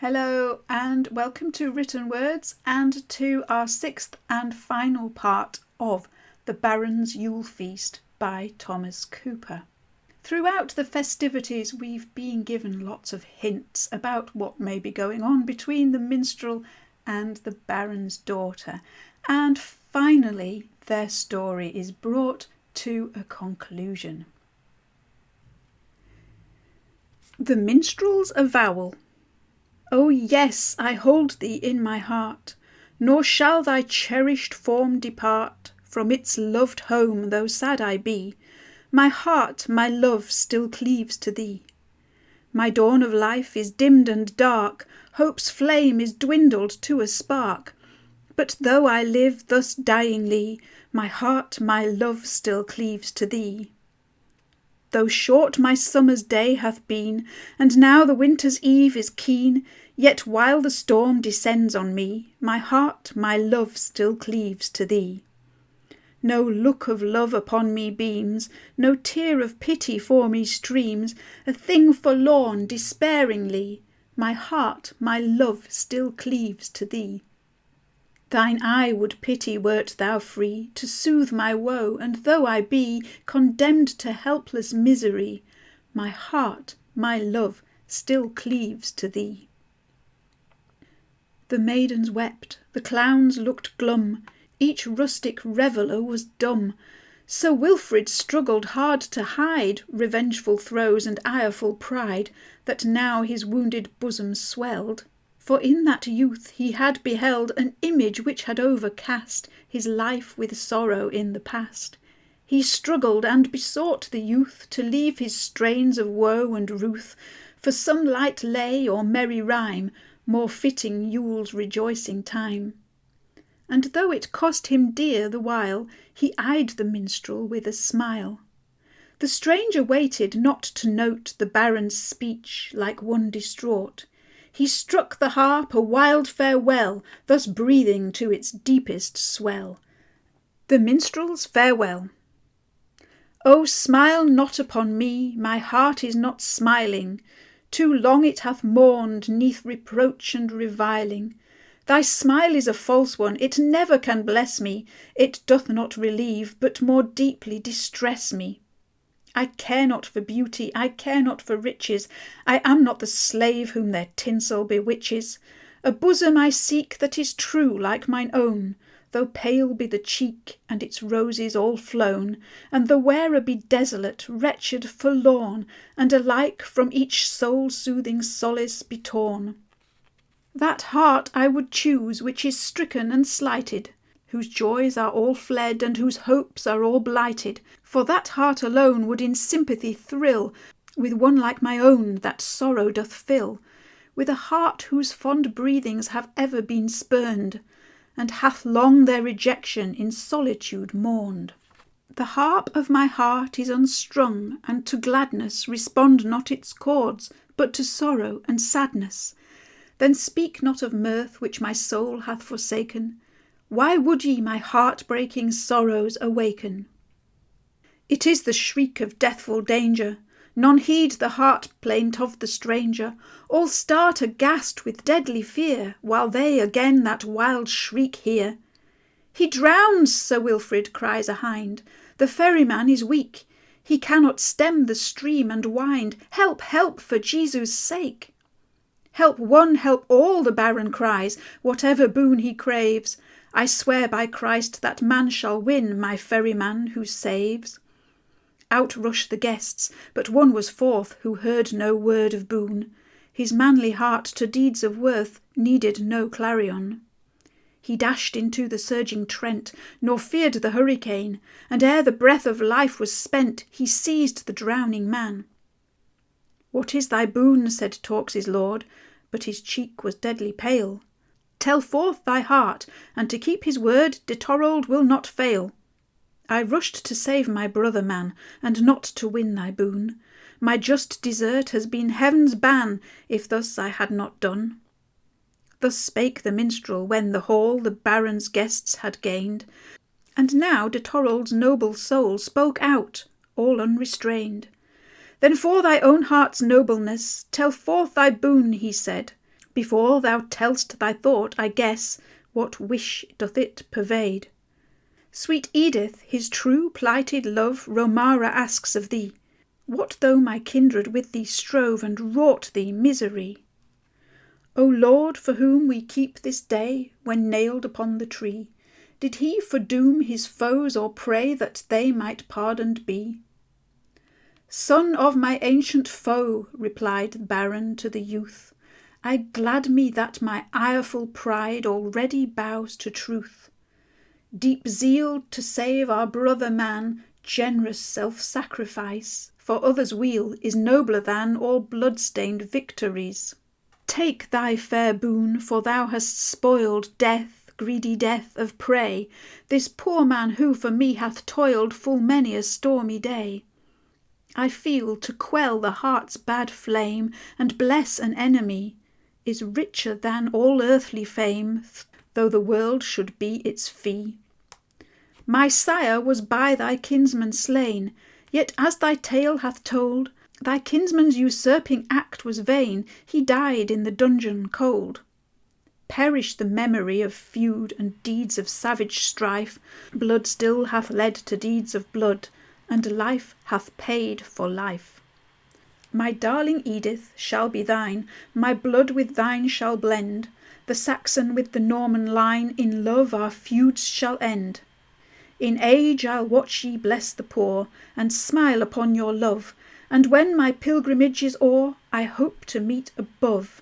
Hello and welcome to Written Words and to our sixth and final part of The Baron's Yule Feast by Thomas Cooper. Throughout the festivities we've been given lots of hints about what may be going on between the minstrel and the Baron's daughter, and finally their story is brought to a conclusion. The Minstrel's Avowal. Oh yes, I hold thee in my heart, nor shall thy cherished form depart from its loved home, though sad I be. My heart, my love, still cleaves to thee. My dawn of life is dimmed and dark, hope's flame is dwindled to a spark. But though I live thus dyingly, my heart, my love, still cleaves to thee. Though short my summer's day hath been, and now the winter's eve is keen, yet while the storm descends on me, my heart, my love, still cleaves to thee. No look of love upon me beams, no tear of pity for me streams, a thing forlorn despairingly, my heart, my love, still cleaves to thee. Thine eye would pity wert thou free to soothe my woe, and though I be condemned to helpless misery, my heart, my love, still cleaves to thee. The maidens wept, the clowns looked glum, each rustic reveller was dumb. Sir Wilfrid struggled hard to hide revengeful throes and ireful pride, that now his wounded bosom swelled. For in that youth he had beheld an image which had overcast his life with sorrow in the past. He struggled and besought the youth to leave his strains of woe and ruth for some light lay or merry rhyme, more fitting Yule's rejoicing time. And though it cost him dear the while, he eyed the minstrel with a smile. The stranger waited not to note the Baron's speech like one distraught. He struck the harp a wild farewell, thus breathing to its deepest swell. The Minstrel's Farewell. Oh, smile not upon me, my heart is not smiling. Too long it hath mourned 'neath reproach and reviling. Thy smile is a false one, it never can bless me. It doth not relieve, but more deeply distress me. I care not for beauty, I care not for riches, I am not the slave whom their tinsel bewitches. A bosom I seek that is true like mine own, though pale be the cheek and its roses all flown, and the wearer be desolate, wretched, forlorn, and alike from each soul-soothing solace be torn. That heart I would choose which is stricken and slighted, whose joys are all fled and whose hopes are all blighted, for that heart alone would in sympathy thrill with one like my own that sorrow doth fill, with a heart whose fond breathings have ever been spurned, and hath long their rejection in solitude mourned. The harp of my heart is unstrung, and to gladness respond not its chords, but to sorrow and sadness. Then speak not of mirth which my soul hath forsaken. Why would ye my heart-breaking sorrows awaken? It is the shriek of deathful danger. None heed the heart-plaint of the stranger. All start aghast with deadly fear, while they again that wild shriek hear. He drowns, Sir Wilfrid, cries a hind. The ferryman is weak. He cannot stem the stream and wind. Help, help, for Jesus' sake. Help one, help all, the Baron cries, whatever boon he craves. I swear by Christ that man shall win, my ferryman who saves. Out rush the guests, but one was forth who heard no word of boon. His manly heart to deeds of worth needed no clarion. He dashed into the surging Trent, nor feared the hurricane, and ere the breath of life was spent, he seized the drowning man. What is thy boon? Said Torksey's lord, but his cheek was deadly pale. Tell forth thy heart, and to keep his word de Torolde will not fail. I rushed to save my brother man, and not to win thy boon. My just desert has been heaven's ban, if thus I had not done. Thus spake the minstrel when the hall the Baron's guests had gained, and now de Torolde's noble soul spoke out, all unrestrained. Then for thy own heart's nobleness, tell forth thy boon, he said. Before thou tell'st thy thought, I guess what wish doth it pervade. Sweet Edith, his true plighted love, Romara asks of thee. What though my kindred with thee strove and wrought thee misery? O Lord, for whom we keep this day, when nailed upon the tree, did he foredoom his foes or pray that they might pardoned be? Son of my ancient foe, replied the Baron to the youth, I glad me that my ireful pride already bows to truth. Deep zeal to save our brother man, generous self-sacrifice, for others' weal is nobler than all blood-stained victories. Take thy fair boon, for thou hast spoiled death, greedy death of prey, this poor man who for me hath toiled full many a stormy day. I feel to quell the heart's bad flame and bless an enemy is richer than all earthly fame, though the world should be its fee. My sire was by thy kinsman slain, yet as thy tale hath told, thy kinsman's usurping act was vain, he died in the dungeon cold. Perish the memory of feud and deeds of savage strife, blood still hath led to deeds of blood, and life hath paid for life. My darling Edith shall be thine, my blood with thine shall blend, the Saxon with the Norman line, in love our feuds shall end. In age I'll watch ye bless the poor, and smile upon your love, and when my pilgrimage is o'er, I hope to meet above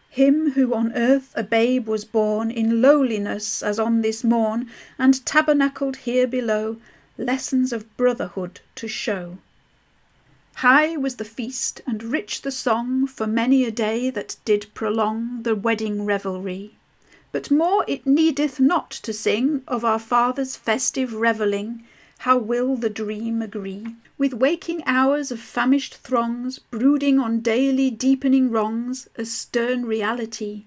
him who on earth a babe was born, in lowliness as on this morn, and tabernacled here below, lessons of brotherhood to show. High was the feast, and rich the song, for many a day that did prolong the wedding revelry. But more it needeth not to sing of our father's festive revelling. How will the dream agree with waking hours of famished throngs, brooding on daily deepening wrongs, a stern reality?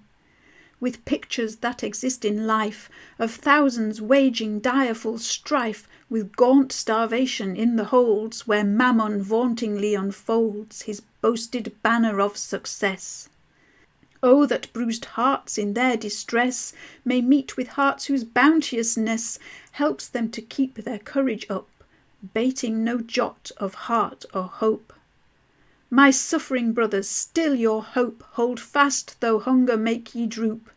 With pictures that exist in life, of thousands waging direful strife, with gaunt starvation in the holds, where Mammon vauntingly unfolds his boasted banner of success. Oh, that bruised hearts in their distress may meet with hearts whose bounteousness helps them to keep their courage up, bating no jot of heart or hope. My suffering brothers, still your hope hold fast, though hunger make ye droop.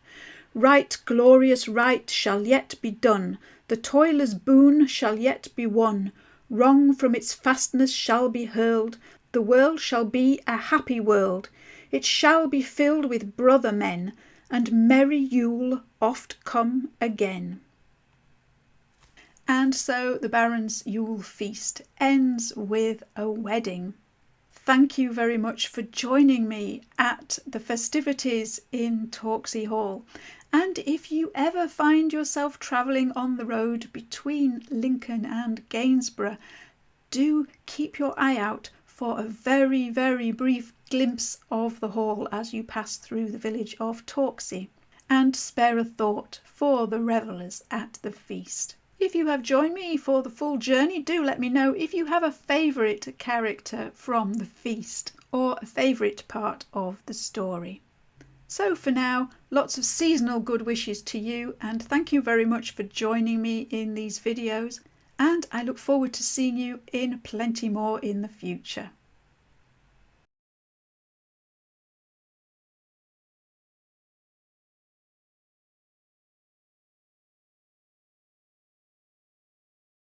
Right, glorious right, shall yet be done, the toiler's boon shall yet be won, wrong from its fastness shall be hurled, the world shall be a happy world, it shall be filled with brother men, and merry Yule oft come again. And so the Baron's Yule feast ends with a wedding. Thank you very much for joining me at the festivities in Torksey Hall. And if you ever find yourself travelling on the road between Lincoln and Gainsborough, do keep your eye out for a very, very brief glimpse of the hall as you pass through the village of Torksey, and spare a thought for the revellers at the feast. If you have joined me for the full journey, do let me know if you have a favourite character from the feast or a favourite part of the story. So for now, lots of seasonal good wishes to you, and thank you very much for joining me in these videos, and I look forward to seeing you in plenty more in the future.